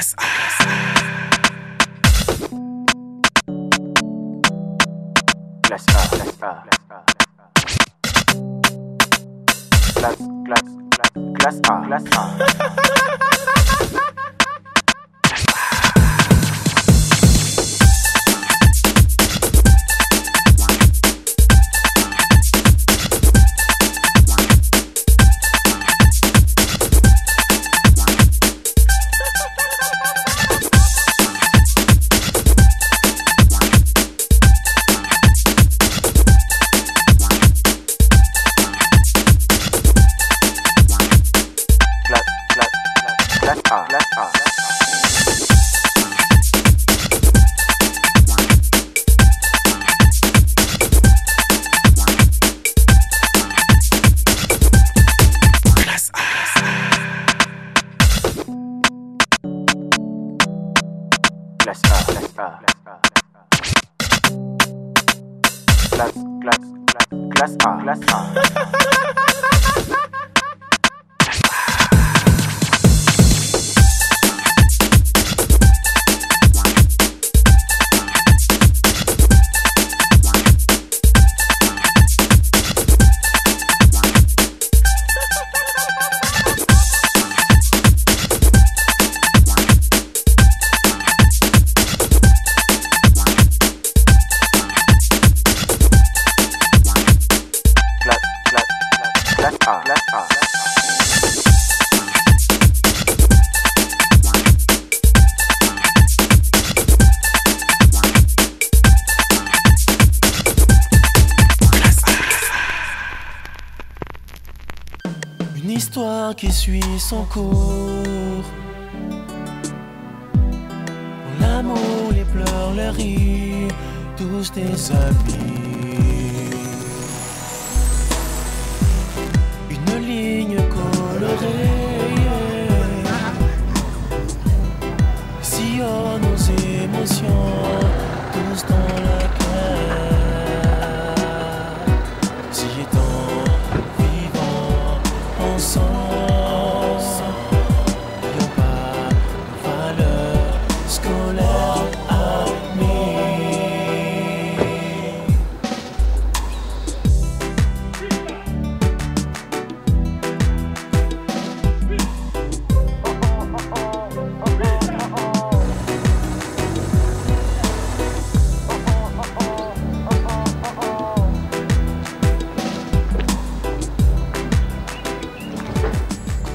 Classe A. Classe A, classe A. Classe A, classe A. Classe A, classe A. Une histoire qui suit son cours. L'amour, les pleurs, les rires, tous des amis. Une ligne colorée sillonne nos émotions, tous dans la cœur. Si étant vivant ensemble, n'ayons pas de valeurs scolaires admis.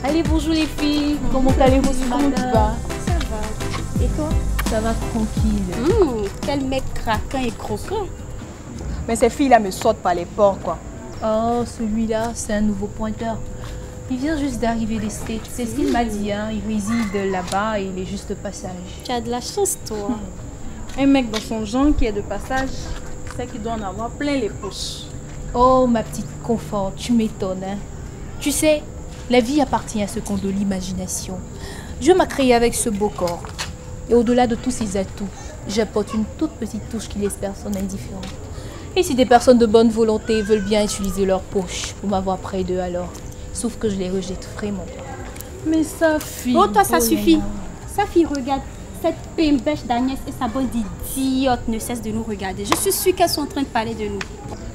Allez, bonjour les filles, comment allez-vous ce matin? Ça va. Et toi? Ça va tranquille. Quel mec craquant et croquant. Mais ces filles-là me sortent par les pores, quoi. Oh, celui-là, c'est un nouveau pointeur. Il vient juste d'arriver des States. C'est ce qu'il m'a dit, hein. Il réside là-bas et il est juste de passage. Tu as de la chance, toi. Un mec dans son genre qui est de passage, c'est qu'il doit en avoir plein les poches. Oh, ma petite confort, tu m'étonnes, hein. Tu sais, la vie appartient à ce qu'on de l'imagination. Dieu m'a créé avec ce beau corps. Et au-delà de tous ces atouts, j'apporte une toute petite touche qui laisse personne indifférente. Et si des personnes de bonne volonté veulent bien utiliser leur poche pour m'avoir près d'eux, alors, sauf que je les rejette vraiment. Mais Safi... Oh, toi, ça suffit. Safi, regarde. Cette pimbèche d'Agnès et sa bande d'idiotes ne cessent de nous regarder. Je suis sûre qu'elles sont en train de parler de nous.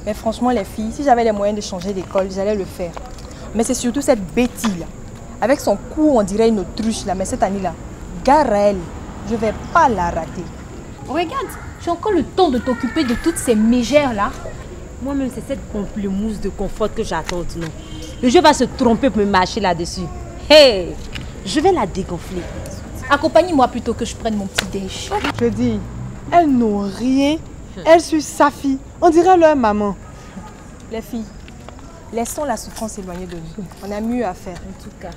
Mais franchement, les filles, si j'avais les moyens de changer d'école, j'allais le faire. Mais c'est surtout cette bêtise-là. Avec son cou, on dirait une autruche, là. Mais cette année-là, gare à elle, je vais pas la rater. Regarde. J'ai encore le temps de t'occuper de toutes ces mégères-là. Moi-même, c'est cette pamplemousse de confort que j'attends, non. Le jeu va se tromper pour me marcher là-dessus. Hey, je vais la dégonfler. Accompagne-moi plutôt que je prenne mon petit déj. Je dis, elles n'ont rien. Elles suivent Safi. On dirait leur maman. Les filles, laissons la souffrance éloignée de nous. On a mieux à faire. En tout cas.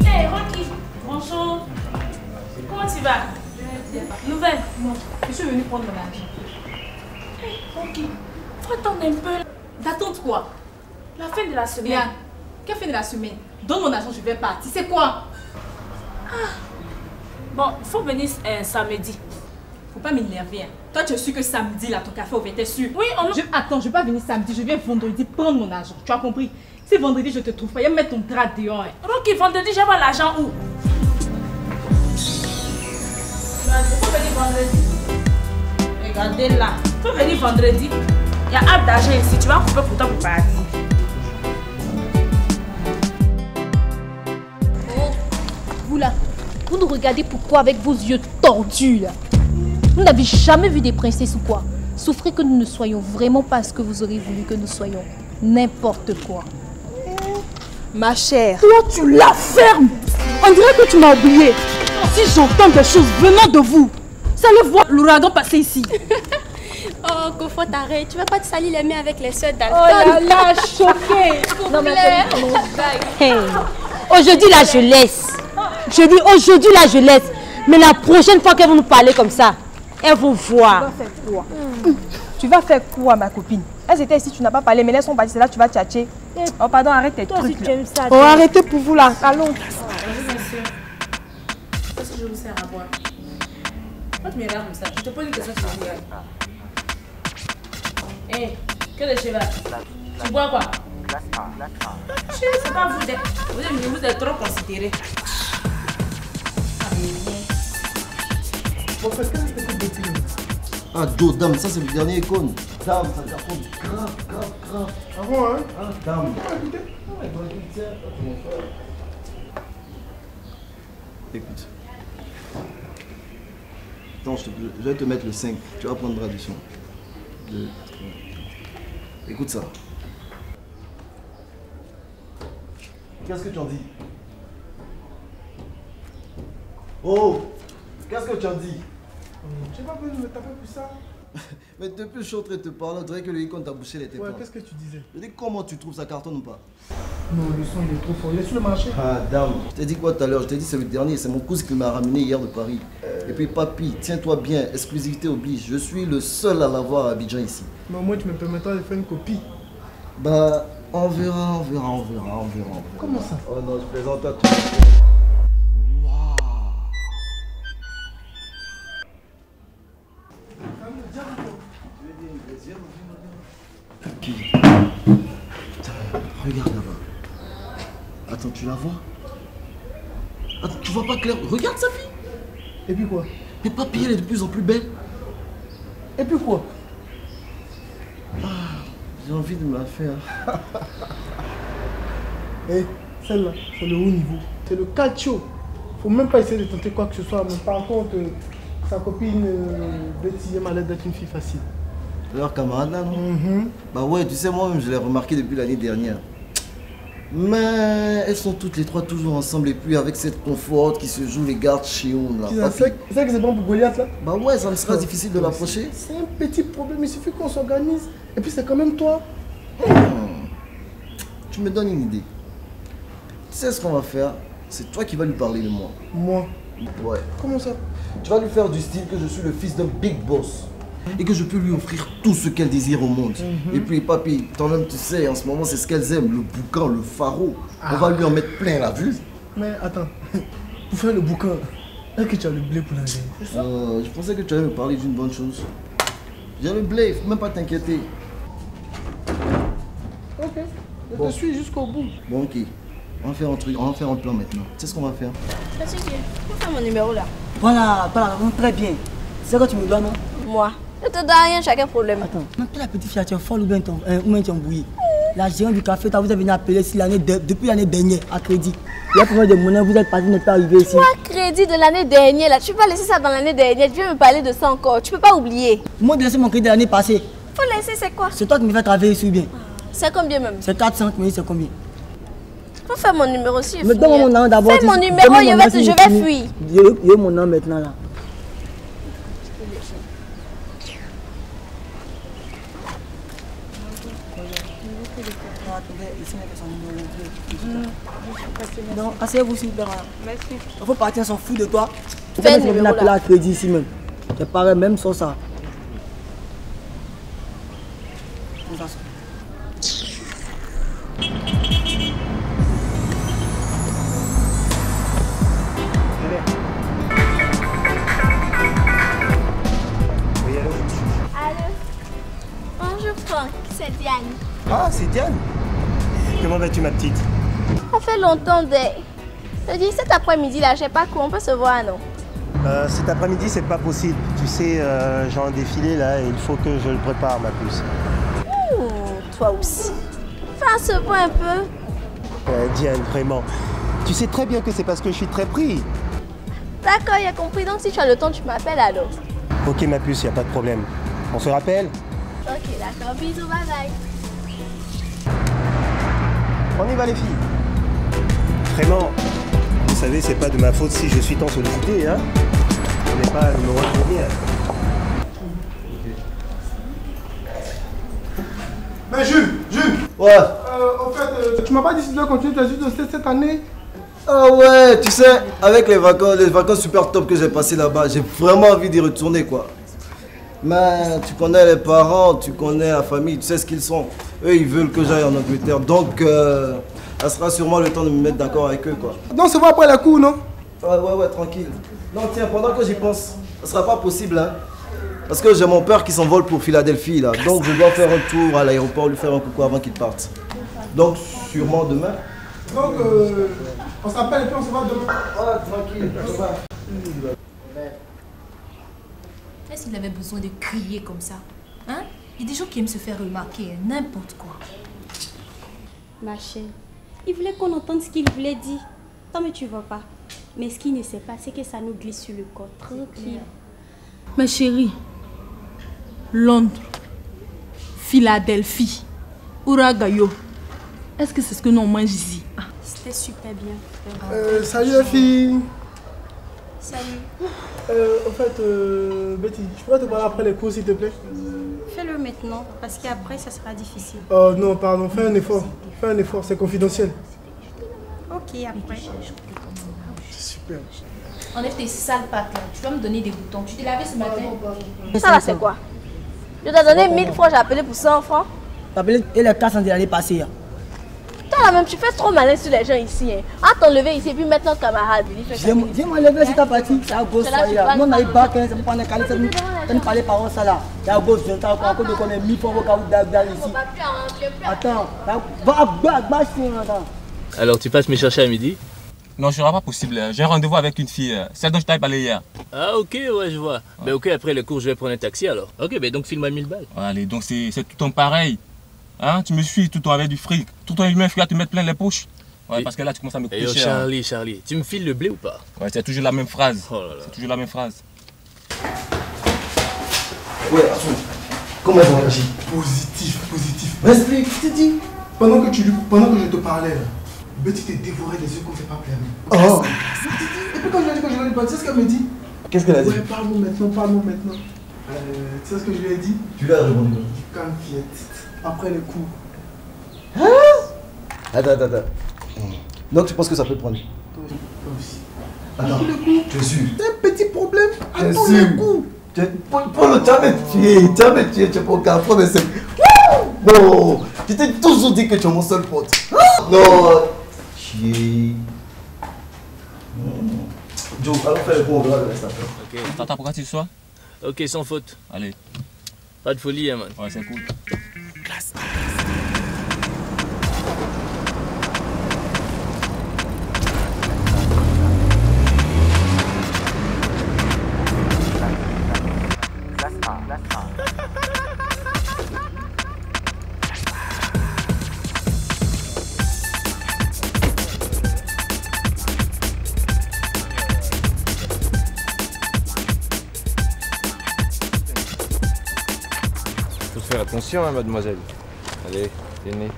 Hey, Rocky. Bonjour. Comment tu vas? Nouvelle? Non, je suis venue prendre mon argent. Hey, Rocky. Faut attendre un peu. D'attendre quoi? La fin de la semaine. Bien. Quelle fin de la semaine? Donne mon argent, je vais partir. C'est quoi? Bon, faut venir samedi. Faut pas m'énerver. Hein. Toi, tu es sûr que samedi, là, ton café au t'es sûr? Oui, Attends, je vais pas venir samedi, je viens vendredi prendre mon argent. Tu as compris? Si vendredi je te trouve pas, il va me mettre ton drap dehors. Hein. Rocky, vendredi, j'ai avoir l'argent où? Faut venir vendredi. Regardez là. Faut venir vendredi. Il y a hâte d'argent ici. Tu vas couper pour toi pour partir. Vous là, vous nous regardez pourquoi avec vos yeux tordus là? Vous n'avez jamais vu des princesses ou quoi? Souffrez que nous ne soyons vraiment pas ce que vous aurez voulu que nous soyons. N'importe quoi. Ma chère. Toi, tu la fermes. On dirait que tu m'as oublié. Si j'entends des choses venant de vous, ça le voit l'ouragan passer ici. Oh, Kofo, t'arrêtes. Tu vas pas te salir les mains avec les soeurs Oh d'Alton. là là, choquée. Non mais Hey. Aujourd'hui là je laisse. Je dis aujourd'hui là je laisse. Mais la prochaine fois qu'elles vont nous parler comme ça, elles vont voir. Tu vas faire quoi? Tu vas faire quoi, ma copine? Elles étaient ici, tu n'as pas parlé, mais elles sont parties, c'est là tu vas tchatcher. Oh pardon, arrête tes Toi aussi trucs tu là. aimes ça. Oh, arrêtez pour vous là. Allons. Bonjour, monsieur. Qu'est-ce que je vous sers à boire? Pourquoi tu me regardes comme ça? Je te pose une question, tu me regardes. Hé, que de cheval? Tu bois quoi? Classe A, classe A. C'est pas vous êtes trop considéré. Bon, parce que c'est une bêtise. Ah, Joe, dame, ça c'est le dernier icône. Dame, ça cartonne grave. Ah bon, hein? Ah, dame. Écoute. Attends, je vais te mettre le 5. Tu vas prendre du son. 2, 3. Écoute ça. Qu'est-ce que tu en dis? Oh! Qu'est-ce que tu en dis? J'ai pas besoin de me taper pour ça. Mais depuis que je suis en train de te parler, on dirait que le icône t'a bouché les têtes. Ouais, qu'est-ce que tu disais? Je dis comment tu trouves ça cartonne ou pas? Non, le son il est trop fort. Il est sur le marché. Ah, dame. Je t'ai dit quoi tout à l'heure? Je t'ai dit c'est le dernier. C'est mon cousin qui m'a ramené hier de Paris. Et puis, papy, tiens-toi bien. Exclusivité oblige. Je suis le seul à l'avoir à Abidjan ici. Mais au moins, tu me permettras de faire une copie. Bah, on verra. Comment ça? Oh non, je plaisante à toi. Qui? Regarde là-bas. Attends, tu la vois? Attends, tu vois pas clair? Regarde sa fille. Et puis quoi? Mais papy, elle est de plus en plus belle. Et puis quoi? J'ai envie de me la faire. Eh, celle-là, c'est le haut niveau. C'est le calcio. Faut même pas essayer de tenter quoi que ce soit. Mais par contre, sa copine Betty m'a l'air d'être une fille facile. Leur camarade là, non? Bah ouais, tu sais, moi-même, je l'ai remarqué depuis l'année dernière. Mais elles sont toutes les trois toujours ensemble et puis avec cette confort qui se joue les gardes chez nous là. Tu sais que c'est bon pour Goliath là? Bah ouais, ça me sera difficile de l'approcher. C'est un petit problème, il suffit qu'on s'organise. Et puis c'est quand même toi. Tu me donnes une idée. Tu sais ce qu'on va faire? C'est toi qui vas lui parler de moi. Moi? Ouais. Comment ça? Tu vas lui faire du style que je suis le fils d'un big boss. Et que je peux lui offrir tout ce qu'elle désire au monde. Et puis papy, toi-même tu sais, en ce moment c'est ce qu'elles aiment, le boucan, le pharo. On va lui en mettre plein la vue. Mais attends, pour faire le boucan, est-ce que tu as le blé pour l'ingénieur? C'est ça? Je pensais que tu allais me parler d'une bonne chose. J'ai le blé, faut même pas t'inquiéter. Ok, je te suis jusqu'au bout. Bon ok, on va faire un truc, on va faire un plan maintenant. Tu sais ce qu'on va faire? Qu'est-ce que tu peux faire mon numéro là? Voilà, très bien. C'est ça que tu me dois, non? Moi. Je te donne rien, chacun problème. Attends, même la petite fille, tu es folle ou bien tu es embrouillée. La gérante du café, vous avez venu appeler ici depuis l'année dernière à crédit. Il y a problème de monnaie, vous êtes parti, vous n'êtes pas arrivé ici. Quoi, crédit de l'année dernière là? Tu peux pas laisser ça dans l'année dernière, tu viens me parler de ça encore, tu peux pas oublier. Moi, de laisser mon crédit de l'année passée. Faut laisser, c'est quoi? C'est toi qui me fais travailler ici ou bien? C'est combien même? C'est 400, mais c'est combien? Faut faire mon numéro aussi. Mais donne mon nom d'abord. Fais mon numéro, je vais fuir. J'ai mon nom maintenant là. Non, asseyez-vous s'il vous plaît. Merci. Il faut partir, on s'en fout de toi. Fais le numéro là. Appeler à crédit ici même. C'est pareil, même sans ça. Ah, c'est Diane. Comment vas-tu, ma petite? Ça fait longtemps, Day. Je dis, cet après-midi, là, j'ai pas cours, on peut se voir, non? Cet après-midi, c'est pas possible. Tu sais, j'ai un défilé là et il faut que je le prépare, ma puce. Toi aussi. Fais ce point un peu. Diane, vraiment. Tu sais très bien que c'est parce que je suis très pris. D'accord, il a compris. Donc, si tu as le temps, tu m'appelles alors. Ok, ma puce, y a pas de problème. On se rappelle? Ok, d'accord. Bisous, bye bye. On y va, les filles. Vraiment, vous savez, c'est pas de ma faute si je suis tant sollicité, hein. On n'est pas à numéro de première. Mais Jules. Ouais. En fait, tu m'as pas dit si tu dois continuer tes études cette année? Ah ouais, tu sais, avec les vacances super top que j'ai passées là-bas, j'ai vraiment envie d'y retourner, quoi. Mais tu connais les parents, tu connais la famille, tu sais ce qu'ils sont. Eux, ils veulent que j'aille en Angleterre, donc ça sera sûrement le temps de me mettre d'accord avec eux, quoi. Donc c'est pas après la cour, non? Ouais, tranquille. Non, tiens, pendant que j'y pense, ça sera pas possible, hein. Parce que j'ai mon père qui s'envole pour Philadelphie, là. Donc je dois faire un tour à l'aéroport, lui faire un coucou avant qu'il parte. Donc sûrement demain. Donc on s'appelle et puis on se voit demain. Ouais, tranquille, ça va. Est-ce qu'il avait besoin de crier comme ça? Hein? Il y a des gens qui aiment se faire remarquer, n'importe quoi. Ma chérie, il voulait qu'on entende ce qu'il voulait dire. Tant mais tu vois pas. Mais ce qu'il ne sait pas, c'est que ça nous glisse sur le corps. Tranquille. Ma chérie, Londres, Philadelphie, Uragayo. Est-ce que c'est ce que nous on mange ici? C'était super bien. Salut les filles. Salut. En fait, Betty, je pourrais te parler après les cours s'il te plaît? Fais-le maintenant, parce qu'après ça sera difficile. Oh non, pardon, fais un effort. C'est confidentiel. Ok, après. C'est super. Enlève tes sales pattes là. Tu vas me donner des boutons. Tu t'es lavé ce matin? Ça là, c'est quoi? Je t'ai donné 1000 francs, j'ai appelé pour 100 francs. T'as appelé et les 400 de l'année passée. Toi là même, tu fais trop malin sur les gens ici. Hein. Ah, t'enlever ici et puis mettre notre camarade. Viens m'enlever si t'as parti. C'est à gauche, ça y est. Moi, on n'arrive pas, ça me prend les calés, ça me parlait par ça là. C'est à gauche, t'as encore de connaître 1000 francs au cas où d'agda ici. Attends, va, Alors, tu passes me chercher à midi? Non, ce sera pas possible. J'ai un rendez-vous avec une fille, celle dont je t'avais parlé hier. Ah, ok, ouais, je vois. Ouais. Ben, ok, après le cours, je vais prendre un taxi alors. Ok, ben donc file-moi 1000 balles. Allez, donc c'est tout le temps pareil. Hein, tu me suis tout le temps avec du fric. Tout le temps, il me fait te mettre plein les poches. Ouais, parce que là, tu commences à me coûter cher. Charlie, tu me files le blé ou pas? Ouais, c'est toujours la même phrase. Oh là là. C'est toujours la même phrase. Ouais, attends. Comment ils ont réagi? Positif. Explique, je te dis. Pendant que je te parlais, Betty t'es dévoré des yeux comme c'est pas permis. Oh. Et puis quand je lui ai dit que je vais lui parler, tu sais ce qu'elle me dit? Qu'est-ce qu'elle a dit? Ouais, parle-moi maintenant. Tu sais ce que je lui ai dit? Tu lui as répondu. Calme-toi. Après le coup. Hein? Attends. Donc tu penses que ça peut prendre? Toi aussi. Attends, tu es sûr? C'est un petit problème à Tu es tous sûr? les coups. Polo, tu as me tué, tu es pas qu'à mais c'est... Non, tu t'es toujours dit que tu es mon seul pote. Non, chier. Joe, alors fais le bon, on verra le reste après. Ok, t'entends pourquoi tu sois? Ok, sans faute. Allez. Pas de folie, hein, man. Ouais, c'est cool. Classe. Faut faire attention, hein, mademoiselle. Allez, tenez.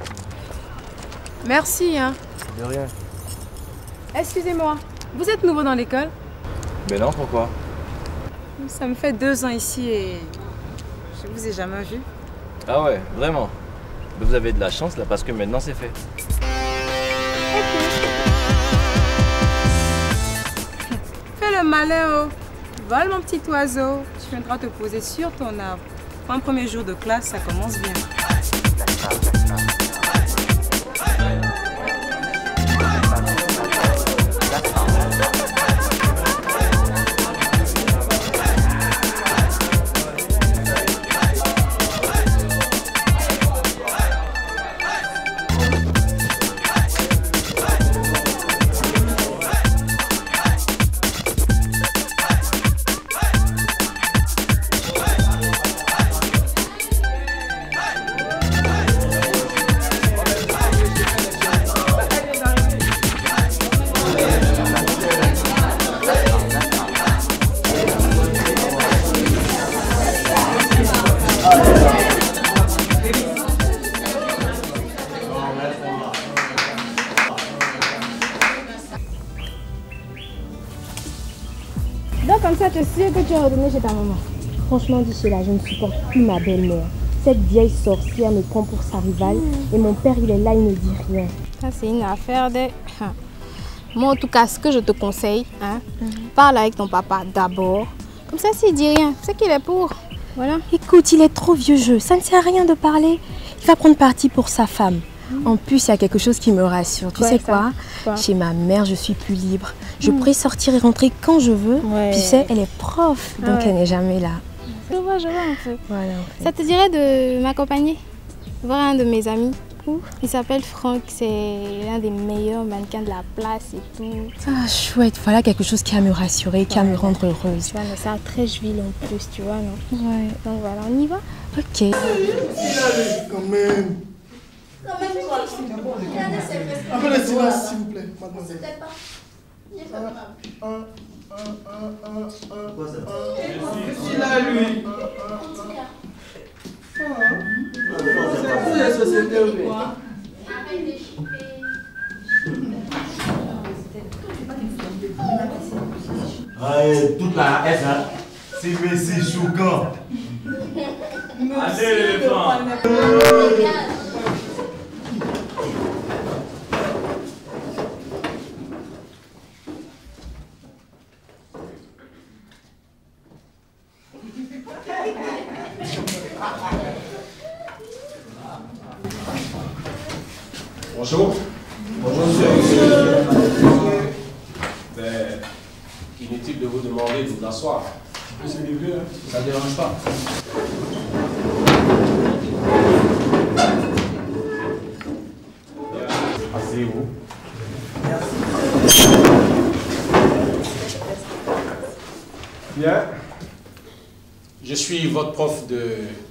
Merci, hein. De rien. Excusez-moi, vous êtes nouveau dans l'école? Mais non, pourquoi? Ça me fait 2 ans ici et je vous ai jamais vu. Ah ouais, vraiment. Mais vous avez de la chance là parce que maintenant c'est fait. Fais le malin, oh. Vole mon petit oiseau. Tu viendras te poser sur ton arbre. Pour un premier jour de classe, ça commence bien. sûr que tu as retourné chez ta maman. Franchement, d'ici là, je ne supporte plus ma belle-mère. Cette vieille sorcière me prend pour sa rivale et mon père, il est là, il ne dit rien. Ça, c'est une affaire de... Moi, en tout cas, ce que je te conseille, parle avec ton papa d'abord. Comme ça, s'il dit rien, c'est qu'il est pour. Voilà. Écoute, il est trop vieux jeu. Ça ne sert à rien de parler. Il va prendre parti pour sa femme. En plus, il y a quelque chose qui me rassure. Tu sais quoi? Chez ma mère, je suis plus libre. Je pourrais sortir et rentrer quand je veux. Puis tu sais, elle est prof, donc elle n'est jamais là. Je vois un peu. Voilà, Ça te dirait de m'accompagner? Voir un de mes amis. Il s'appelle Franck, c'est l'un des meilleurs mannequins de la place et tout. Ah, chouette, voilà quelque chose qui va me rassurer, qui va me rendre heureuse. Tu vois, c'est à Trècheville en plus, tu vois, non? Ouais. Donc voilà, on y va? Ok. Quand même. Un peu de silence, s'il vous plaît, mademoiselle. Toute la S, c'est Messi choquant. Allez, l'éléphant. Bonjour. Bonjour, monsieur. Ben, inutile de vous demander de vous asseoir. Ça ne dérange pas. Asseyez-vous. Bien. Je suis votre prof de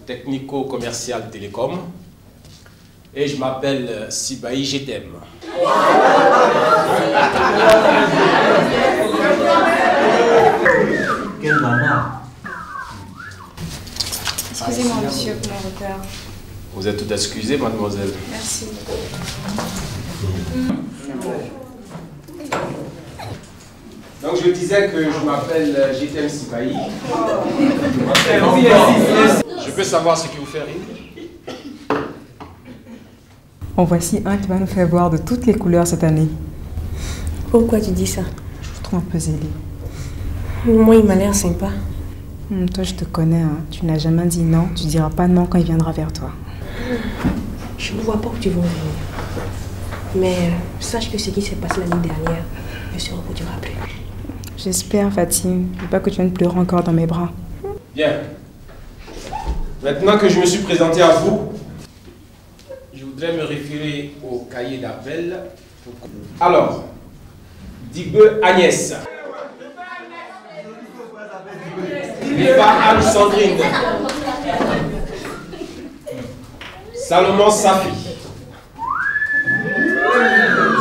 technico-commercial télécom. Et je m'appelle Sibaï, je t'aime. Quel nana. Excusez-moi, monsieur, pour mon retard. Vous êtes tout excusée, mademoiselle. Merci. Donc je disais que je m'appelle Jitem Sibaï. Je peux savoir ce qui vous fait rire? En voici un qui va nous faire voir de toutes les couleurs cette année. Pourquoi tu dis ça? Je vous trouve un peu zélé. Moi, il m'a l'air sympa. Toi, je te connais. Hein. Tu n'as jamais dit non. Tu diras pas non quand il viendra vers toi. Je ne vois pas où tu vas en venir. Mais sache que ce qui s'est passé l'année dernière ne se reproduira plus. J'espère, Fatime. Je ne veux pas que tu viennes pleurer encore dans mes bras. Bien. Maintenant que je me suis présenté à vous, je voudrais me référer au cahier d'appel. Alors, Digue Agnès. Liva Anne-Sandrine. Salomon Safi.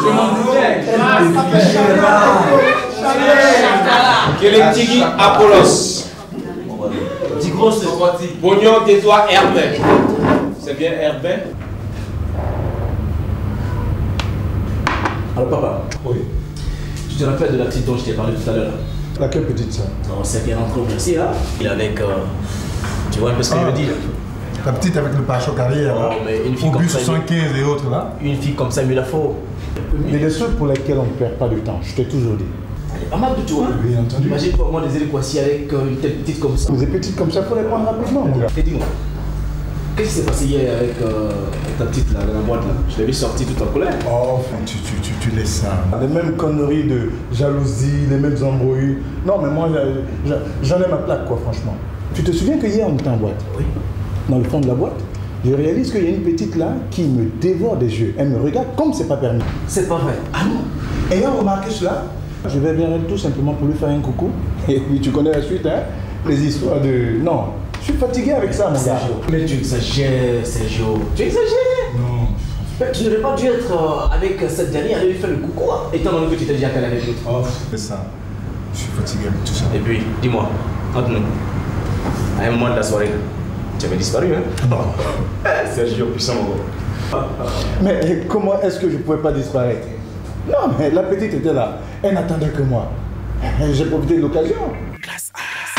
Je m'en doutais. Keletigi Apollos. Bognon d'Edouard Herbin. C'est bien Herbin? Alors papa, oui. Tu te rappelles de la petite dont je t'ai parlé tout à l'heure? Laquelle petite ça? Non, c'est qui est rentrée au Merci là. Il est avec... tu vois un peu ce que je veux dire? La petite avec le pare-choc arrière, là. Mais une fille comme ça... 75 et autres, là. Une fille comme ça, il me la faut. Mais les choses pour lesquelles on ne perd pas de temps, je t'ai toujours dit. Elle est pas mal de tout, hein? Bien entendu. Imagine pour moi des équations avec une telle petite comme ça. Des petites comme ça, il faut les prendre rapidement, mon gars. Et dis-moi, qu'est-ce qui s'est passé hier avec ta petite là, dans la boîte là? Je l'ai vu sortir tout en colère. Oh, tu laisses ça. Les mêmes conneries de jalousie, les mêmes embrouilles. Non, mais moi, j'en ai ma plaque, quoi, franchement. Tu te souviens que hier, on était en boîte? Oui. Dans le fond de la boîte, je réalise qu'il y a une petite là qui me dévore des yeux. Elle me regarde comme c'est pas permis. C'est pas vrai. Ah non. Ayant remarqué cela, je vais vers elle tout simplement pour lui faire un coucou. Et puis tu connais la suite, hein? Les histoires de... Non, je suis fatigué avec ça, mon gars. Mais tu exagères, Sergio. Tu exagères. Non. Mais tu n'aurais pas dû être avec cette dernière et lui faire le coucou, hein, étant donné que tu t'es déjà calé avec l'autre. Oh, c'est ça. Je suis fatigué avec tout ça. Et puis, dis-moi, entre nous, à un moment de la soirée, tu avais disparu, hein? Non. Sergio, puissant, mon gars. Mais comment est-ce que je ne pouvais pas disparaître? Non, mais la petite était là. Elle n'attendait que moi. J'ai profité de l'occasion. Classe A.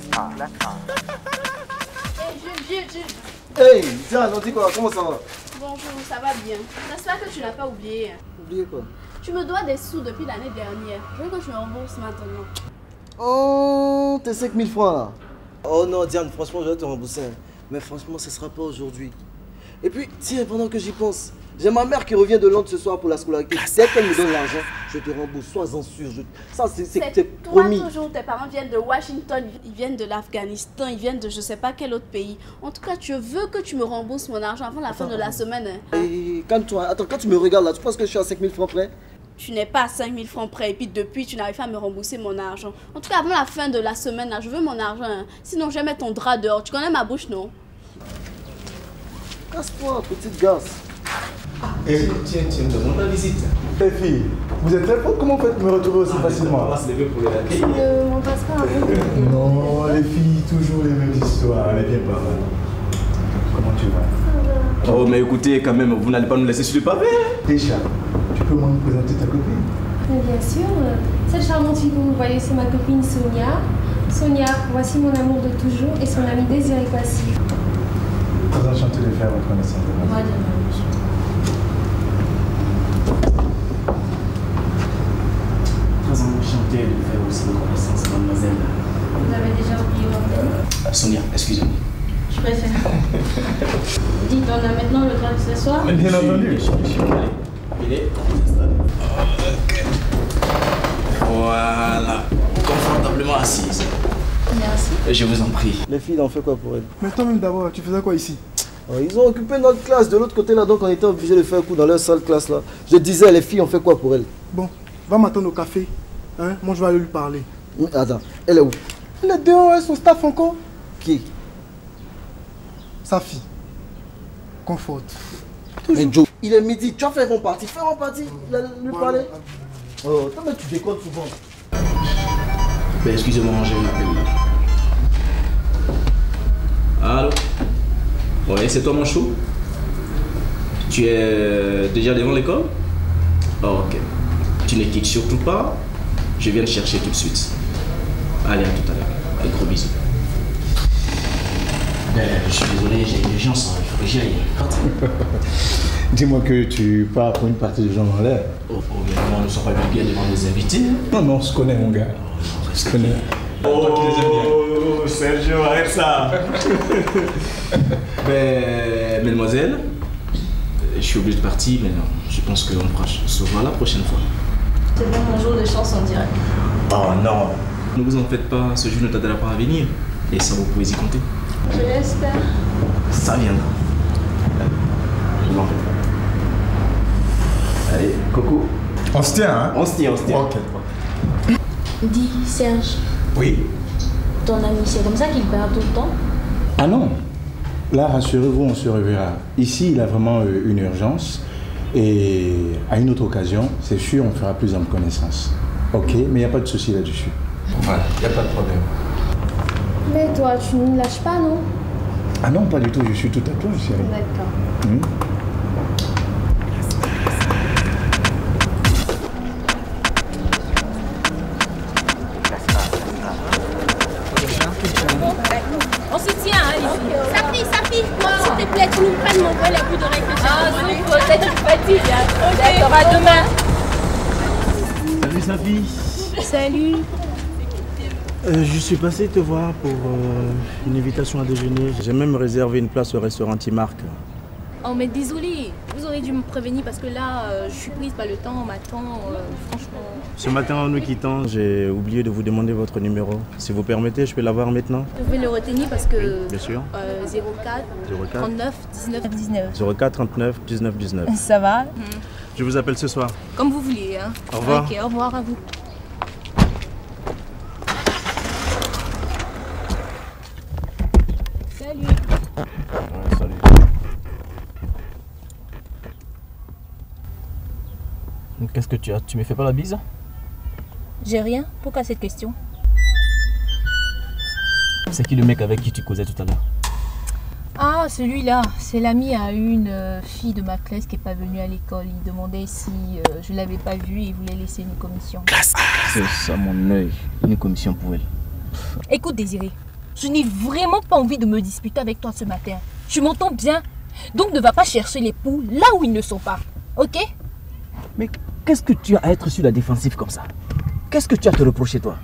Classe A. Classe A. Jules. Hey, tiens, on dit quoi? Comment ça va? Bonjour, ça va bien. J'espère que tu n'as pas oublié. Oublié quoi? Tu me dois des sous depuis l'année dernière. Je veux que tu me rembourses maintenant. Oh, tes 5000 francs là. Oh non, Diane, franchement, je vais te rembourser. Mais franchement, ce sera pas aujourd'hui. Et puis, tiens, pendant que j'y pense, j'ai ma mère qui revient de Londres ce soir pour la scolarité. Dès qu'elle me donne l'argent, je te rembourse. Sois-en sûr. Ça, c'est promis. Toi, toujours, tes parents viennent de Washington, ils viennent de l'Afghanistan, ils viennent de je sais pas quel autre pays. En tout cas, tu veux que tu me rembourses mon argent avant la fin de la semaine. Hein. Et calme-toi. Attends, quand tu me regardes là, tu penses que je suis à 5000 francs près? Tu n'es pas à 5000 francs près et puis depuis, tu n'arrives pas à me rembourser mon argent. En tout cas, avant la fin de la semaine, là, je veux mon argent. Hein. Sinon, je vais mettre ton drap dehors. Tu connais ma bouche, non? Casse-toi, petite gasse. Tiens, demande la visite. Les filles, vous êtes très fortes, comment vous faites me retrouver aussi facilement? On va se lever pour les accueillir. Ne m'en passe pas un Non, les filles, toujours les mêmes histoires. Allez, viens par là. Comment tu vas? Oh, mais écoutez, quand même, vous n'allez pas nous laisser sur le pavé. Déjà, tu peux me présenter ta copine? Bien sûr. Cette charmante fille que vous voyez, c'est ma copine Sonia. Sonia, voici mon amour de toujours et son ami Désiré Passy. Très enchanté de faire votre connaissance. Moi de même. Très enchanté de faire aussi votre connaissance, mademoiselle. Vous avez déjà oublié mon nom? Sonia, excusez-moi. Je préfère. Dites, on a maintenant le droit de s'asseoir? Mais bien entendu. Allez, ok. Voilà. Confortablement assise. Merci. Je vous en prie. Les filles, on fait quoi pour elles? Mais toi-même d'abord, tu faisais quoi ici? Ils ont occupé notre classe de l'autre côté là, donc on était obligé de faire un coup dans leur seule classe là. Je disais, les filles, on fait quoi pour elles? Bon, va m'attendre au café. Hein? Moi, je vais aller lui parler. Attends, elle est où? Elle est dehors, elle, son staff encore. Qui? Sa fille. Confort. Mais Joe, il est midi, tu vas faire mon parti. Fais mon parti, lui parler. Oh, toi, mais tu déconnes souvent. Ben, excusez-moi, j'ai un appel là. Allô? Ouais, c'est toi mon chou? Tu es déjà devant l'école? Oh, ok. Tu ne quittes surtout pas. Je viens te chercher tout de suite. Allez, à tout à l'heure. Allez, gros bisous. Je suis désolé, j'ai une urgence, il faut que j'y aille. Dis-moi que tu pars pour une partie de gens dans l'air. Oh, moi, nous ne sommes pas bien devant les invités. Non, non, on se connaît, mon gars. On se connaît. Oh, Sergio, arrête ça. Ben, mesdemoiselles, je suis obligé de partir, mais non, je pense qu'on pourra se voir la prochaine fois. C'est bien mon jour de chance en direct. Oh non, ne vous en faites pas, ce jour ne t'aidera pas à venir. Et ça, vous pouvez y compter. Je l'espère. Ça viendra. Je vous en fais pas. Allez, Coco. On se tient, hein? On se tient. Ok. Dis, Serge. Oui. Ton ami, c'est comme ça qu'il perd tout le temps? Ah non. Là, rassurez-vous, on se reverra. Ici, il a vraiment une urgence. Et à une autre occasion, c'est sûr, on fera plus en connaissance. Ok, mais il n'y a pas de souci là-dessus. Voilà, il n'y a pas de problème. Mais toi, tu ne lâches pas, non? Ah non, pas du tout, je suis tout à toi, chérie. D'accord. On se tient, hein, les filles. Safi, s'il te plaît, tu nous prennes mon vol à bout de réfléchir. Ah, c'est peut-être une fatigue. D'accord, à demain. Salut Safi. Salut. Je suis passé te voir pour une invitation à déjeuner. J'ai même réservé une place au restaurant Timark. Oh, mais désolé, vous auriez dû me prévenir parce que là, je suis prise par le temps, on m'attend, franchement. Ce matin, en nous quittant, j'ai oublié de vous demander votre numéro. Si vous permettez, je peux l'avoir maintenant? Vous pouvez le retenir parce que... Oui, bien sûr. 04 39 19 19. 04 39 19 19. Ça va? Je vous appelle ce soir. Comme vous voulez. Hein. Au revoir. Ok, au revoir à vous. Salut. Salut. Qu'est-ce que tu as? Tu me fais pas la bise? J'ai rien. Pourquoi cette question? C'est qui le mec avec qui tu causais tout à l'heure? Ah, celui-là, c'est l'ami à une fille de ma classe qui n'est pas venue à l'école. Il demandait si je ne l'avais pas vue et il voulait laisser une commission. C'est ça mon œil, une commission pour elle. Écoute Désiré, Je n'ai vraiment pas envie de me disputer avec toi ce matin. Tu m'entends bien? Donc ne va pas chercher les poux là où ils ne sont pas. Ok? Mais qu'est-ce que tu as à être sur la défensive comme ça? Qu'est-ce que tu as à te reprocher, toi?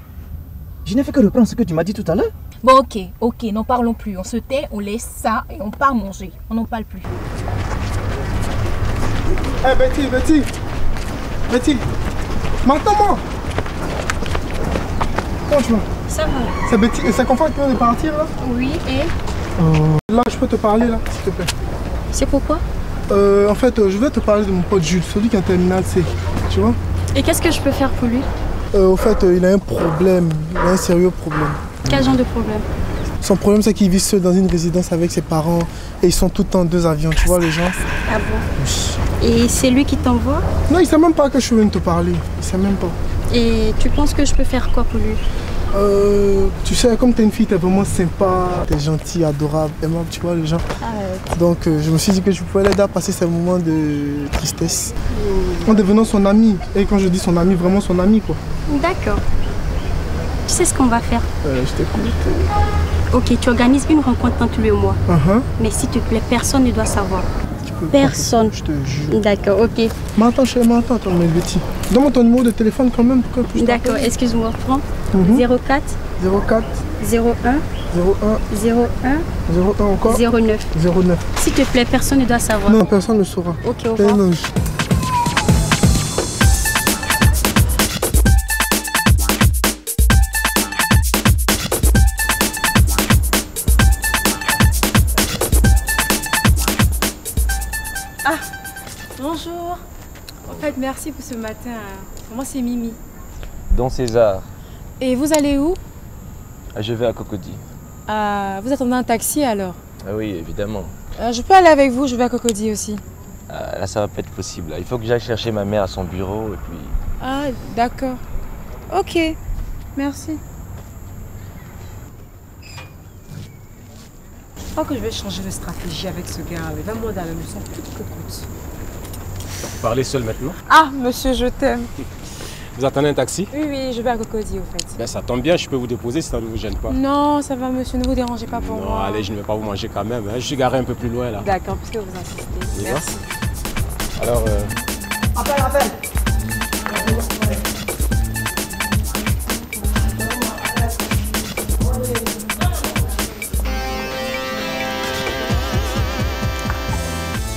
Je n'ai fait que reprendre ce que tu m'as dit tout à l'heure. Bon, ok, n'en parlons plus. On se tait, on laisse ça et on part manger. On n'en parle plus. Eh Betty, m'entends-moi? Franchement. Ça va. C'est Betty et c'est confort qui vient de partir là? Oui, et là, je peux te parler là, s'il te plaît. c'est pourquoi? En fait, je vais te parler de mon pote Jules, celui qui est en terminale C, tu vois? Et qu'est-ce que je peux faire pour lui? Au fait, il a un problème, il a un sérieux problème. Quel genre de problème? Son problème, c'est qu'il vit seul dans une résidence avec ses parents et ils sont tout le temps en 2 avions, tu vois les gens? Ah bon? Et c'est lui qui t'envoie? Non, il sait même pas que je viens de te parler, il sait même pas. Et tu penses que je peux faire quoi pour lui? Tu sais, comme t'es une fille, t'es vraiment sympa, t'es gentille, adorable, aimable, tu vois les gens. Donc je me suis dit que je pouvais l'aider à passer ces moments de tristesse en devenant son ami. Et quand je dis son ami, vraiment son ami quoi. D'accord. Tu sais ce qu'on va faire? Je t'écoute. Ok, tu organises une rencontre entre lui et moi. Mais s'il te plaît, personne ne doit savoir. Personne. Je te jure. D'accord, ok. Mais attends, attends, mais Betty. Donne-moi ton numéro de téléphone quand même pour que je puisse t'appeler. D'accord, excuse-moi, prends. 04 01 encore 09. 09. S'il te plaît, personne ne doit savoir. Non, personne ne saura. Ok, au revoir. Bonjour. En fait, merci pour ce matin. Moi, c'est Mimi. Don César. Et vous allez où? Je vais à Cocody. Vous attendez un taxi alors? Ah oui, évidemment. Je peux aller avec vous, je vais à Cocody aussi. Là, ça va pas être possible. Il faut que j'aille chercher ma mère à son bureau et puis... Ah, d'accord. Ok, merci. Je crois que je vais changer de stratégie avec ce gars. Il va me demander la même leçon coûte que coûte. Vous parlez seul maintenant? Ah, monsieur, je t'aime. Vous attendez un taxi? Oui, je vais à Cocody au fait. Ben, ça tombe bien, je peux vous déposer si ça ne vous gêne pas. Non, ça va monsieur, ne vous dérangez pas pour moi. Non, allez, je ne vais pas vous manger quand même. Je suis garé un peu plus loin là. D'accord, puisque vous insistez. Merci. Alors... Appelle.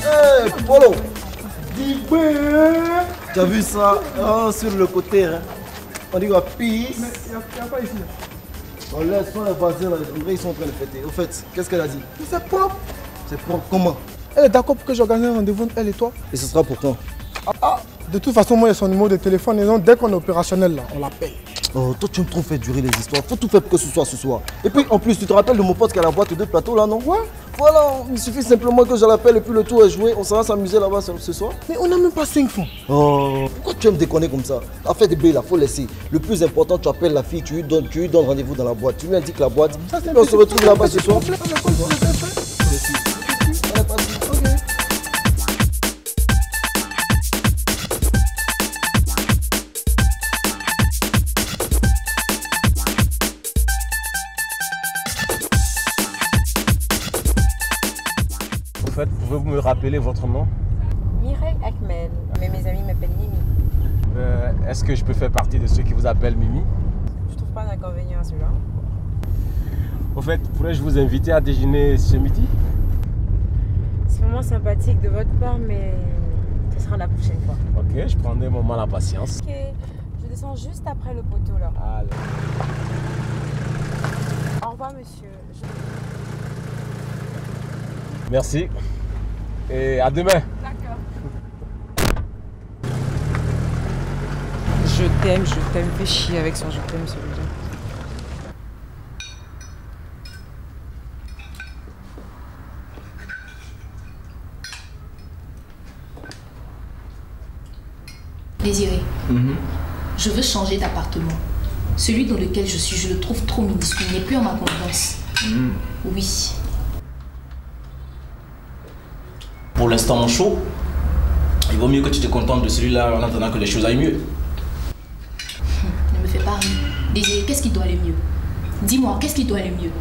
Hey, Polo! Tu as vu ça? Sur le côté, hein? On dit quoi? Peace. Mais il n'y a pas ici. On laisse pas les voisins là, ils sont en train de fêter. Au fait, qu'est-ce qu'elle a dit? C'est propre. C'est propre comment? Elle est d'accord pour que j'organise un rendez-vous, elle et toi? Et ce sera pour quand? De toute façon, moi, il y a son numéro de téléphone et donc, dès qu'on est opérationnel, là, on l'appelle. Oh, toi, tu aimes trop faire durer les histoires. Faut tout faire pour que ce soit ce soir. Et puis, en plus, tu te rappelles de mon pote qui a la boîte de plateau là, non? Ouais. Voilà, il suffit simplement que je l'appelle et puis le tour est joué. On s'en va s'amuser là-bas ce soir. Mais on n'a même pas 5 francs. Oh, pourquoi tu aimes déconner comme ça? Affaire de B là, faut laisser. Le plus important, tu appelles la fille, tu lui donnes rendez-vous dans la boîte. Tu lui indiques la boîte. Et on se retrouve là-bas ce soir. Pouvez-vous me rappeler votre nom? Mireille Ahmed, mais mes amis m'appellent Mimi. Est-ce que je peux faire partie de ceux qui vous appellent Mimi? Je trouve pas d'inconvénient à celui-là. Au fait, pourrais-je vous inviter à déjeuner ce midi? C'est vraiment sympathique de votre part, mais ce sera la prochaine fois. Ok, je prendrai mon mal à patience. Ok, je descends juste après le poteau là. Allez. Au revoir monsieur. Merci. Et à demain. D'accord. Je t'aime, fais chier avec son je t'aime celui-là. Désiré, je veux changer d'appartement. Celui dans lequel je suis, je le trouve trop minuscule, il n'est plus en ma confiance. Oui. Pour l'instant, mon chou, il vaut mieux que tu te contentes de celui-là en attendant que les choses aillent mieux. Ne me fais pas rire. Désiré, qu'est-ce qui doit aller mieux? Dis-moi, qu'est-ce qui doit aller mieux?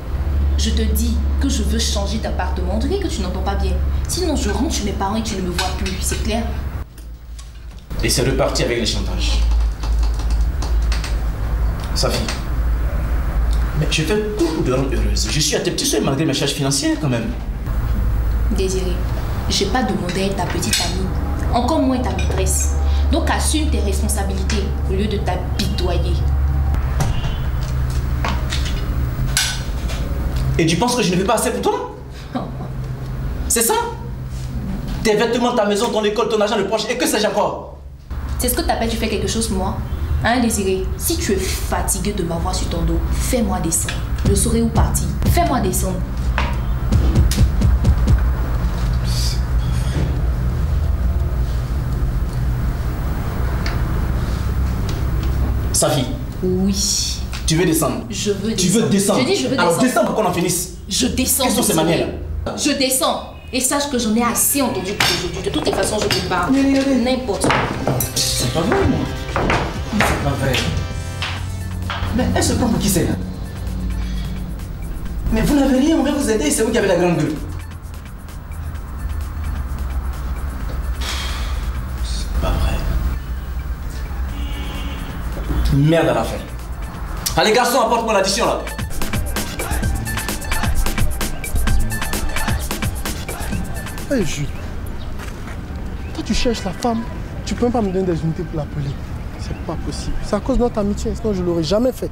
Je te dis que je veux changer d'appartement. On dirait que tu n'entends pas bien. Sinon, je rentre chez mes parents et tu ne me vois plus. C'est clair? Et c'est reparti avec les chantages. Safi, mais je fais tout pour te rendre heureuse. Je suis à tes petits souhaits malgré mes charges financières quand même. Désiré, je n'ai pas demandé à être ta petite amie, encore moins ta maîtresse. Donc assume tes responsabilités au lieu de t'apitoyer. Et tu penses que je ne fais pas assez pour toi? C'est ça? Tes vêtements, ta maison, ton école, ton argent de poche, et que sais-je encore? C'est ce que t'appelles tu fais quelque chose pour moi? Hein, Désiré? Si tu es fatigué de m'avoir sur ton dos, fais-moi descendre. Je saurai où partir. Fais-moi descendre. Safi. Oui. Tu veux descendre? Je veux descendre. Tu veux descendre? Je dis je veux descendre. Alors descends pour qu'on en finisse. Je descends. Quelles sont ces manières? Je descends. Et sache que j'en ai assez entendu pour aujourd'hui. De toutes les façons, je te parle. N'importe quoi. C'est pas vrai, moi. C'est pas vrai. Mais elle se prend pour qui c'est là? Mais vous n'avez rien, on va vous aider, c'est vous qui avez la grande gueule. C'est pas vrai. Merde à la fin. Allez garçons, apporte-moi l'addition là. Hey Jules, toi tu cherches la femme, tu peux même pas me donner des unités pour l'appeler. C'est pas possible. C'est à cause de notre amitié, sinon je l'aurais jamais fait.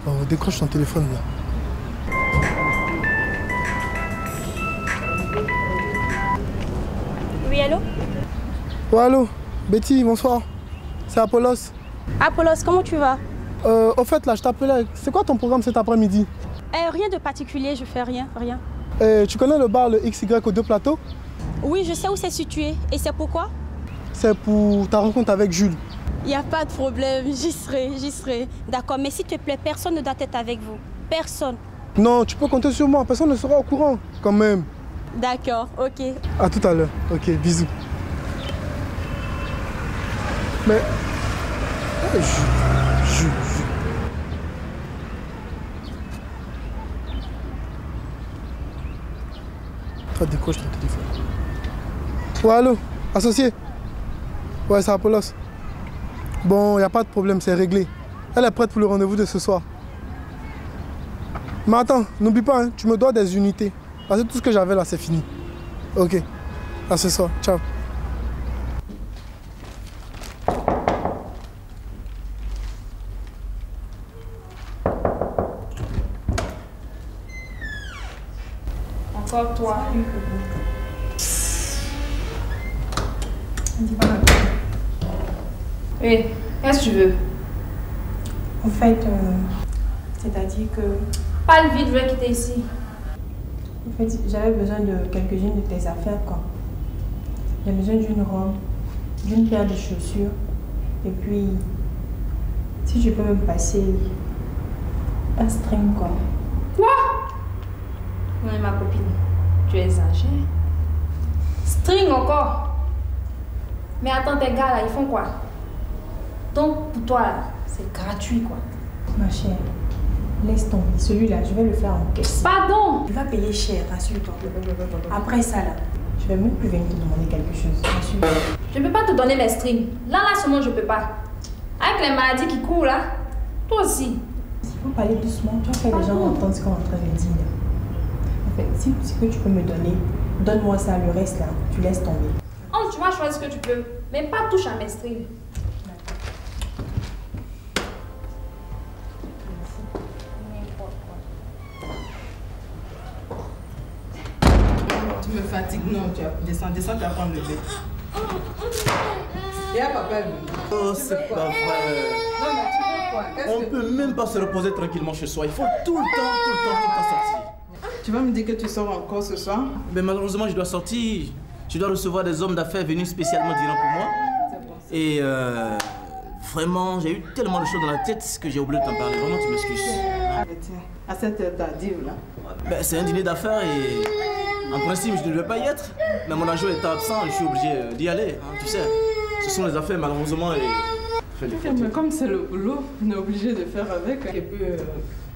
Oh, décroche ton téléphone là. Oui, allô? Ouais, allô, Betty, bonsoir. C'est Apollos. Apollos, comment tu vas? Au fait, là, je t'appelais. C'est quoi ton programme cet après-midi? Rien de particulier, je fais rien. Tu connais le bar, le XY aux 2 plateaux? Oui, je sais où c'est situé. Et c'est pourquoi? C'est pour ta rencontre avec Jules. Il n'y a pas de problème, j'y serai. D'accord, mais s'il te plaît, personne ne doit être avec vous. Personne. Non, tu peux compter sur moi, personne ne sera au courant, quand même. D'accord, ok. À tout à l'heure, ok, bisous. Mais... Jules. Toi, décroche ton téléphone. Ouais, allô, associé? Ouais, c'est Apollos. Bon, il n'y a pas de problème, c'est réglé. Elle est prête pour le rendez-vous de ce soir. Mais attends, n'oublie pas, hein, tu me dois des unités. Parce que tout ce que j'avais là, c'est fini. Ok, à ce soir, ciao. Encore toi. Oui, qu'est-ce que tu veux? En fait, c'est-à-dire que... Parle vite, je vais quitter ici. En fait, j'avais besoin de quelques-unes de tes affaires, quoi. J'ai besoin d'une robe, d'une paire de chaussures, et puis, si tu peux me passer un string, quoi. Quoi? Non, ma copine, tu exagères. String encore? Mais attends, tes gars là, ils font quoi? Donc pour toi là, c'est gratuit quoi. Ma chère, laisse tomber. Celui-là, je vais le faire en caisse. Pardon? Tu vas payer cher, rassure-toi. Après ça là, je vais même plus venir te demander quelque chose. Rassure-toi. Je ne peux pas te donner mes strings. Là seulement je peux pas. Avec les maladies qui courent là, toi aussi. Il faut parler doucement, tu vas faire les gens entendre ce qu'on est en train de dire. En fait, si ce que tu peux me donner, donne-moi ça, le reste là, tu laisses tomber. Oh, tu vas choisir ce que tu peux, mais pas touche à mes strings. Tu me fatigues, non, tu descends, tu vas prendre le bébé. Et à papa, oh, c'est pas vrai. Non, mais tu veux quoi? On peut même pas se reposer tranquillement chez soi. Il faut tout le temps sortir. Tu vas me dire que tu sors encore ce soir? Mais malheureusement, je dois sortir. Je dois recevoir des hommes d'affaires venus spécialement dîner pour moi. Et vraiment, j'ai eu tellement de choses dans la tête que j'ai oublié de t'en parler. Vraiment, tu m'excuses. À cette heure tardive là. Ben, c'est un dîner d'affaires et En principe, je ne devais pas y être, mais mon agent était absent, je suis obligé d'y aller, hein, tu sais. Ce sont les affaires, malheureusement, et... Mais comme c'est le boulot, on est obligé de faire avec. Et puis,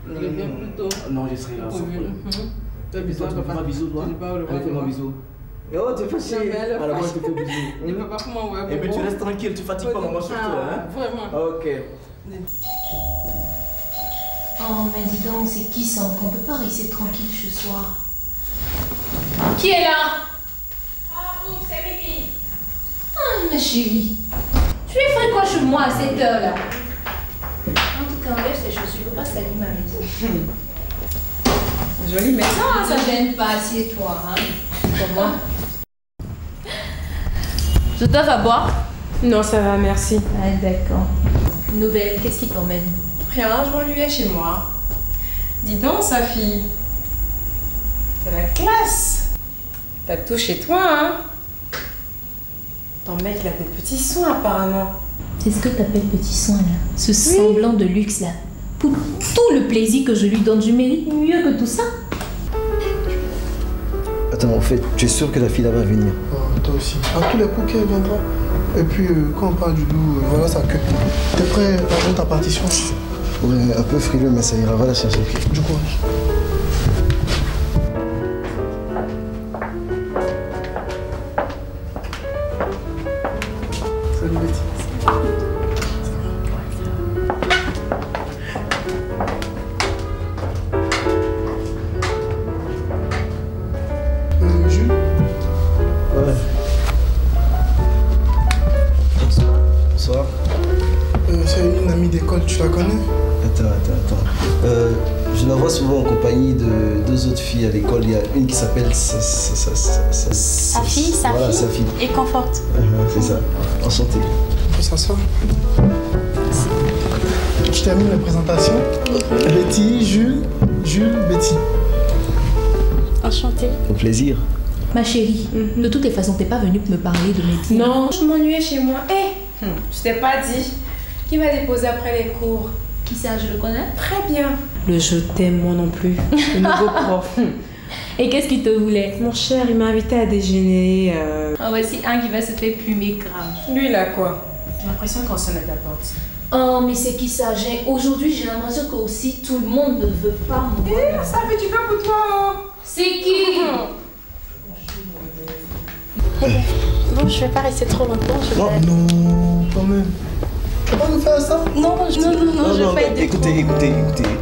reviens plus tôt. Non, je serai là. Fais bisous, papa. Bisous, toi. Fais-moi bisous. Oh, tu fais chier. Alors, moi, je te fais bisous. Il peut pas comment, ouais. Et puis, tu restes tranquille, tu fatigues pas maman sur toi, hein. Vraiment. Ok. Oh, mais dis donc, c'est qui ça? On peut pas rester tranquille ce soir. Qui est là? Ah, vous, c'est Mimi. Ah, ma chérie. Tu es fait quoi chez moi à cette heure-là? En tout cas, enlève ces chaussures, il faut pas salir ma maison. Jolie maison, Ah, ça gêne pas, assieds-toi, hein. Comment? Je t'offre à boire? Non, ça va, merci. Ah, d'accord. Nouvelle, qu'est-ce qui t'emmène? Rien, je m'ennuyais chez moi. Dis donc, Safi. T'as la classe. T'as tout chez toi, hein? Ton mec, il a des petits soins, apparemment. C'est ce que t'appelles petit soin, là? Ce semblant de luxe, là? Pour tout le plaisir que je lui donne, je mérite mieux que tout ça. Attends, en fait, tu es sûr que la fille là va venir? Oh, toi aussi. À tous les coups qu'elle viendra. Et puis, quand on parle du loup, voilà sa queue. T'es prêt à jouer ta partition? Ouais, un peu frileux, mais ça ira, va la chercher. Du courage. Salut Betty. Jules? Ouais. Bonsoir. C'est une amie d'école, tu la connais? Attends. Je la vois souvent en compagnie de deux autres filles à l'école. Il y a une qui s'appelle Safi. Voilà, Safi. Et Conforte. C'est ça. Enchanté. On peut s'asseoir. Je termine la présentation. Betty, Jules, Betty. Enchantée. Au plaisir. Ma chérie, de toutes les façons, t'es pas venue me parler de mes pieds. Non, je m'ennuyais chez moi. Je t'ai pas dit. Qui m'a déposé après les cours? Qui ça, je le connais? Très bien. Le je t'aime, moi non plus. Le nouveau prof. Et qu'est-ce qu'il te voulait? Mon cher, il m'a invité à déjeuner. Ah, voici un qui va se faire plumer grave. Lui, il a quoi? J'ai l'impression qu'on sonne à ta porte. Oh, mais c'est qui ça? Aujourd'hui, j'ai l'impression que aussi tout le monde ne veut pas moi. Ça fait du bien pour toi. C'est qui? Bon, je vais pas rester trop longtemps. Non, quand même. Tu vas pas nous faire ça? Non, je vais pas être Écoutez,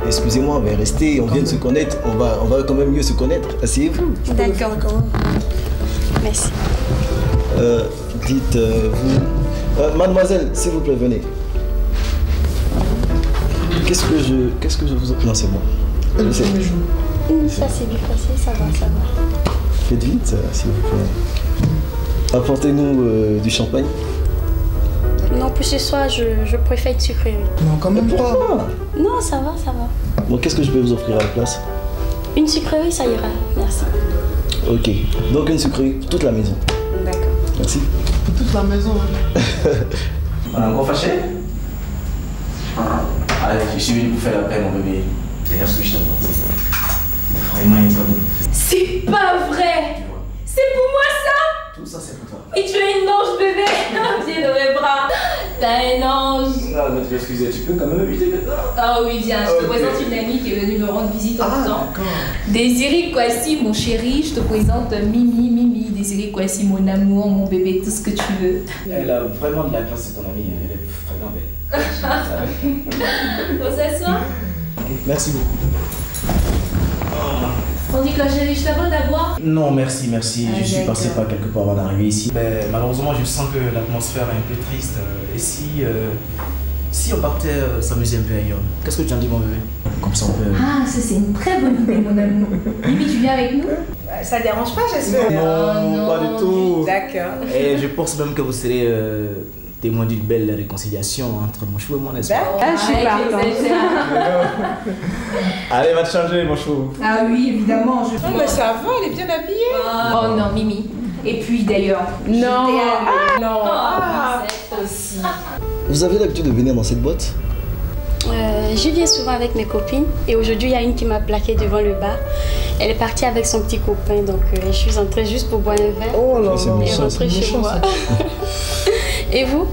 excusez-moi, mais restez, on vient de se connaître, on va quand même mieux se connaître. Asseyez-vous. D'accord. Merci. Dites, vous... mademoiselle, s'il vous plaît, venez. Qu'est-ce que je vous... Non, c'est bon. Elle fait mes joues. Ça, c'est du facile, ça va. Faites vite, s'il vous plaît. Apportez-nous du champagne. Non, plus ce soir, je préfère être sucrée. Non, quand même pas. Non, ça va. Bon, qu'est-ce que je peux vous offrir à la place? Une sucrerie, ça ira. Merci. Ok, donc une sucrerie, toute la maison. D'accord. Merci. Toute la maison. On a encore fâché? Allez, je suis venu vous faire la paix, mon bébé. C'est rien ce que je t'apporte. Vraiment une bonne. C'est pas vrai! C'est pour moi ça? Tout ça, c'est pour toi. Et tu es une ange bébé! Viens dans mes bras! T'as un ange! Non, mais tu vas excuser, tu peux quand même éviter maintenant. Ah oui, viens, je te présente une amie qui est venue me rendre visite en temps. Désiré Kwasi, mon chéri, je te présente Mimi. Désiré Kwasi, mon amour, mon bébé, tout ce que tu veux. Elle a vraiment de la classe, c'est ton amie, elle est vraiment belle. On s'assoit? Merci beaucoup. On dit que chérie, je t'abonne à boire? Non, merci. Je suis passé d'accord. par quelque part avant d'arriver ici. Mais malheureusement, je sens que l'atmosphère est un peu triste. Et si on partait s'amuser un peu ailleurs? Qu'est-ce que tu en dis, mon bébé? Comme ça, on peut... Ah, ça c'est une très bonne idée, mon amour. Mimi, tu viens avec nous? Ça dérange pas, j'espère? Non, pas du tout. D'accord. Et je pense même que vous serez témoin d'une belle réconciliation entre mon chou et moi, n'est-ce pas? Ah, je suis partant. Allez, va te changer, mon chou. Ah oui, évidemment. Non, mais ça va, elle est bien habillée. Oh non, Mimi. Et puis d'ailleurs... Non. Non. Aussi. Vous avez l'habitude de venir dans cette boîte? Je viens souvent avec mes copines et aujourd'hui il y a une qui m'a plaqué devant le bar. Elle est partie avec son petit copain, donc je suis entrée juste pour boire un verre et rentrer chez moi. Et vous?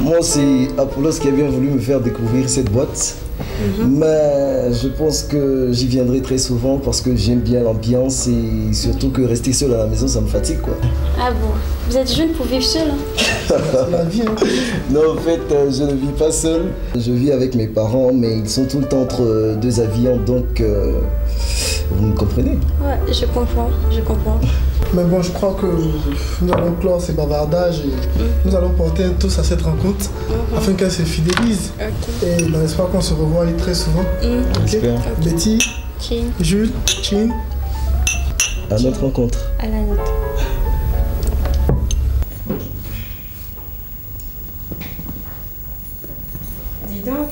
Moi, c'est Apollos qui a bien voulu me faire découvrir cette boîte. Mais je pense que j'y viendrai très souvent parce que j'aime bien l'ambiance et surtout que rester seul à la maison, ça me fatigue, quoi. Ah bon? Vous êtes jeune pour vivre seul, hein? C'est la vie, hein. Non, en fait, je ne vis pas seul. Je vis avec mes parents, mais ils sont tout le temps entre deux avions, donc vous me comprenez? Ouais, je comprends. Mais bon, je crois que nous allons clore ces bavardages et nous allons porter un toast à cette rencontre afin qu'elle se fidélise. Et dans l'espoir qu'on se revoie très souvent. Betty, Jules, Chin. À notre rencontre. À la nôtre. Dis donc,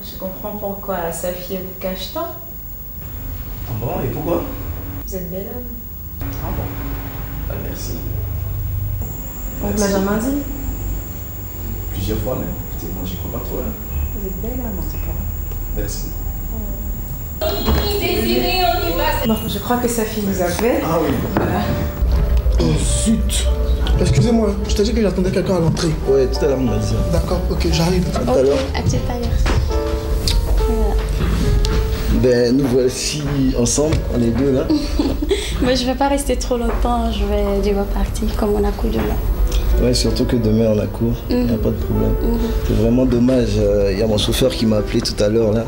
je comprends pourquoi sa fille vous cache tant. Bon, et pourquoi? Vous êtes bel homme. Ah bon? Ah, merci. On ne l'a jamais dit? Plusieurs fois même. Écoutez, moi j'y crois pas trop. Hein. Vous êtes bel homme en tout cas. Merci. Bon, je crois que sa fille nous appelle. Ah oui. Voilà. Oh zut. Excusez-moi, je t'ai dit que j'attendais quelqu'un à l'entrée. Ouais, tout à l'heure on m'a dit ça. D'accord, ok, j'arrive. À tout à l'heure. À tout à l'heure. Ben, nous voici ensemble, on est deux là. Mais je vais pas rester trop longtemps, je vais devoir partir comme on a cours demain. Ouais, surtout que demain on a cours, il n'y a pas de problème. C'est vraiment dommage, il y a mon chauffeur qui m'a appelé tout à l'heure là.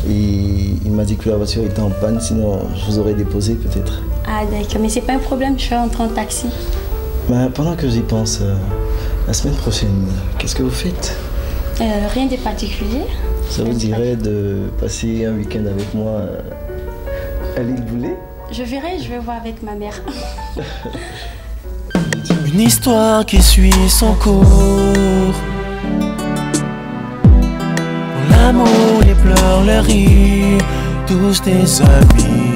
Et il m'a dit que la voiture était en panne, sinon je vous aurais déposé peut-être. Ah d'accord, mais c'est pas un problème, je vais rentrer en taxi. Ben, pendant que j'y pense, la semaine prochaine, qu'est-ce que vous faites? Rien de particulier. Ça vous dirait de passer un week-end avec moi à l'île Boulet? Je verrai, je vais voir avec ma mère. Une histoire qui suit son cours. L'amour, les pleurs, les rires, tous tes amis.